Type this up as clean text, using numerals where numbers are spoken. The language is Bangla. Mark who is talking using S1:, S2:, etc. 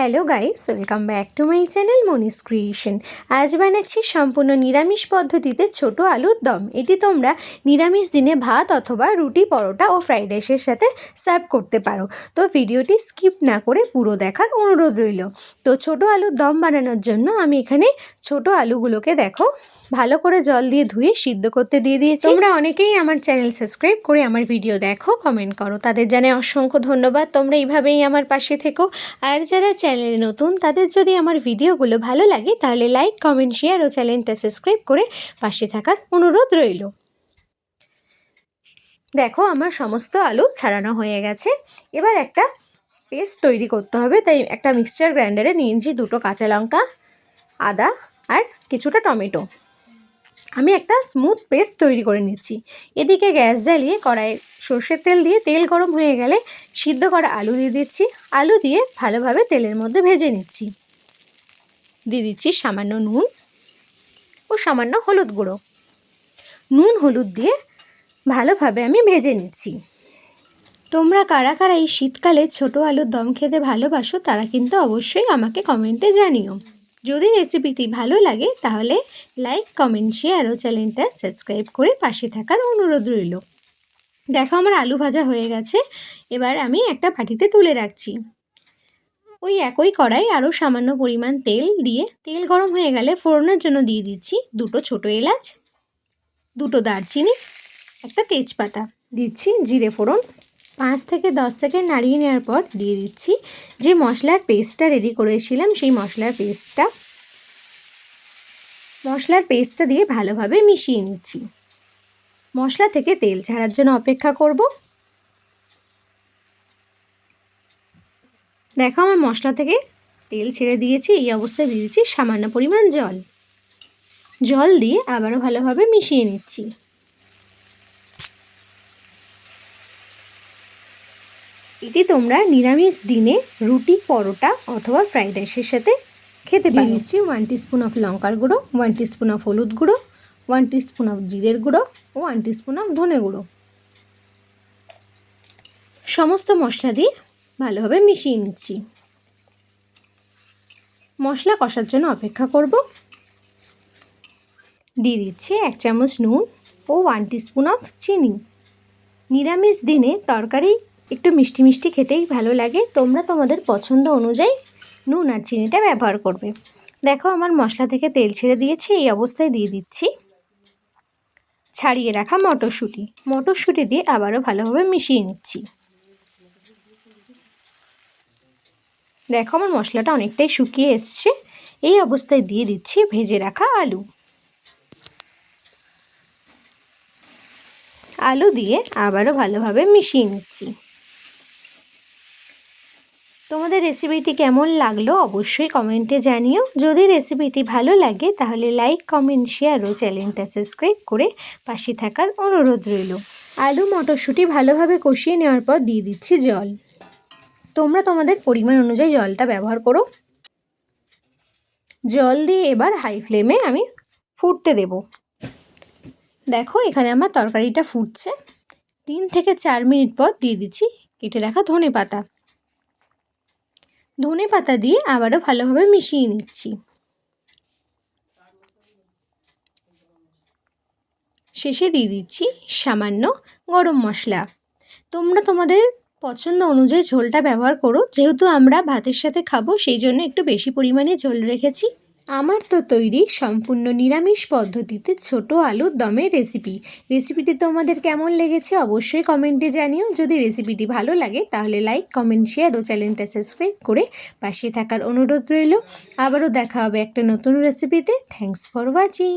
S1: Hello guys, welcome back to my channel Moni's creation. আজ বানাচ্ছি সম্পূর্ণ নিরামিষ পদ্ধতিতে ছোট আলুর দম। এটি তোমরা নিরামিষ দিনে ভাত অথবা রুটি, পরোটা ও ফ্রাইড রাইসের সাথে সার্ভ করতে পারো। তো ভিডিওটি স্কিপ না করে পুরো দেখার অনুরোধ রইল। তো ছোট আলুর দম বানানোর জন্য আমি এখানে ছোট আলুগুলোকে দেখো ভালো করে জল দিয়ে ধুয়ে সিদ্ধ করতে দিয়ে দিয়েছি। তোমরা অনেকেই আমার চ্যানেল সাবস্ক্রাইব করে আমার ভিডিও দেখো, কমেন্ট করো, তাদের জানাই অসংখ্য ধন্যবাদ। তোমরা এইভাবেই আমার পাশে থেকো। আর যারা চ্যানেলে নতুন তাদের যদি আমার ভিডিওগুলো ভালো লাগে তাহলে লাইক, কমেন্ট, শেয়ার ও চ্যানেলটা সাবস্ক্রাইব করে পাশে থাকার অনুরোধ রইল। দেখো আমার সমস্ত আলু ছাড়ানো হয়ে গেছে। এবার একটা পেস্ট তৈরি করতে হবে, তাই একটা মিক্সচার গ্রাইন্ডারে নিয়েছি 2টো কাঁচা লঙ্কা, আদা আর কিছুটা টমেটো। আমি একটা স্মুথ পেস্ট তৈরি করে নিচ্ছি। এদিকে গ্যাস জ্বালিয়ে কড়াইয়ে সর্ষের তেল দিয়ে তেল গরম হয়ে গেলে সিদ্ধ করা আলু দিয়ে দিচ্ছি। আলু দিয়ে ভালোভাবে তেলের মধ্যে ভেজে নিচ্ছি। দিয়ে দিচ্ছি সামান্য নুন ও সামান্য হলুদ গুঁড়ো। নুন হলুদ দিয়ে ভালোভাবে আমি ভেজে নিচ্ছি। তোমরা কারা কারা এই শীতকালে ছোট আলুর দম খেতে ভালোবাসো তারা কিন্তু অবশ্যই আমাকে কমেন্টে জানিও। যদি রেসিপিটি ভালো লাগে তাহলে লাইক, কমেন্ট, শেয়ার ও চ্যানেলটা সাবস্ক্রাইব করে পাশে থাকার অনুরোধ রইল। দেখো আমার আলু ভাজা হয়ে গেছে। এবার আমি একটা বাটিতে তুলে রাখছি। ওই একই কড়াই আরও সামান্য পরিমাণ তেল দিয়ে তেল গরম হয়ে গেলে ফোড়নের জন্য দিয়ে দিচ্ছি 2টো ছোটো এলাচ, 2টো দারচিনি, একটা তেজপাতা, দিচ্ছি জিরে ফোড়ন। 5 থেকে 10 সেকেন্ড নাড়িয়ে নেওয়ার পর দিয়ে দিচ্ছি যে মশলার পেস্টটা রেডি করেছিলাম সেই মশলার পেস্টটা দিয়ে ভালোভাবে মিশিয়ে নিচ্ছি। মশলা থেকে তেল ছাড়ার জন্য অপেক্ষা করব। দেখো আমার মশলা থেকে তেল ছেড়ে দিয়েছি। এই অবস্থায় দিয়ে দিচ্ছি সামান্য পরিমাণ জল দিয়ে আবারও ভালোভাবে মিশিয়ে নিচ্ছি। এটি তোমরা নিরামিষ দিনে রুটি, পরোটা অথবা ফ্রাইড রাইসের সাথে খেতে পারো। দিচ্ছি 1 টিস্পুন অফ লঙ্কার গুঁড়ো, 1 টিস্পুন অফ হলুদ গুঁড়ো, 1 টিস্পুন অফ জিরের গুঁড়ো ও 1 টিস্পুন অফ ধনে গুঁড়ো। সমস্ত মশলা দিয়ে ভালোভাবে মিশিয়ে নিচ্ছি। মশলা কষার জন্য অপেক্ষা করব। দিয়ে দিচ্ছি 1 চামচ নুন ও 1 টিস্পুন অফ চিনি। নিরামিষ দিনে তরকারি একটু মিষ্টি মিষ্টি খেতেই ভালো লাগে। তোমরা তোমাদের পছন্দ অনুযায়ী নুন আর চিনিটা ব্যবহার করবে। দেখো আমার মশলা থেকে তেল ছেড়ে দিয়েছে। এই অবস্থায় দিয়ে দিচ্ছি ছাড়িয়ে রাখা মটরশুঁটি দিয়ে আবারও ভালোভাবে মিশিয়ে নিচ্ছি। দেখো আমার মশলাটা অনেকটাই শুকিয়ে এসছে। এই অবস্থায় দিয়ে দিচ্ছি ভেজে রাখা আলু দিয়ে আবারও ভালোভাবে মিশিয়ে নিচ্ছি। তোমাদের রেসিপিটি কেমন লাগলো অবশ্যই কমেন্টে জানিও। যদি রেসিপিটি ভালো লাগে তাহলে লাইক, কমেন্ট, শেয়ার ও চ্যানেলটা সাবস্ক্রাইব করে পাশে থাকার অনুরোধ রইল। আলু মটরশুঁটি ভালোভাবে কষিয়ে নেওয়ার পর দিয়ে দিচ্ছি জল। তোমরা তোমাদের পরিমাণ অনুযায়ী জলটা ব্যবহার করো। জল দিয়ে এবার হাই ফ্লেমে আমি ফুটতে দেব। দেখো এখানে আমার তরকারিটা ফুটছে। 3 থেকে 4 মিনিট পর দিয়ে দিচ্ছি কেটে রাখা ধনে পাতা দিয়ে আবারও ভালোভাবে মিশিয়ে নিচ্ছি। শেষে দিয়ে দিচ্ছি সামান্য গরম মশলা। তোমরা তোমাদের পছন্দ অনুযায়ী ঝোলটা ব্যবহার করো। যেহেতু আমরা ভাতের সাথে খাবো সেই জন্য একটু বেশি পরিমাণে ঝোল রেখেছি। আমার তো তৈরি সম্পূর্ণ নিরামিষ পদ্ধতিতে ছোট আলুর দমের রেসিপিটি তোমাদের কেমন লেগেছে অবশ্যই কমেন্টে জানিও। যদি রেসিপিটি ভালো লাগে তাহলে লাইক, কমেন্ট, শেয়ার ও চ্যানেলটা সাবস্ক্রাইব করে পাশে থাকার অনুরোধ রইল। আবারও দেখা হবে একটা নতুন রেসিপিতে। Thanks for watching.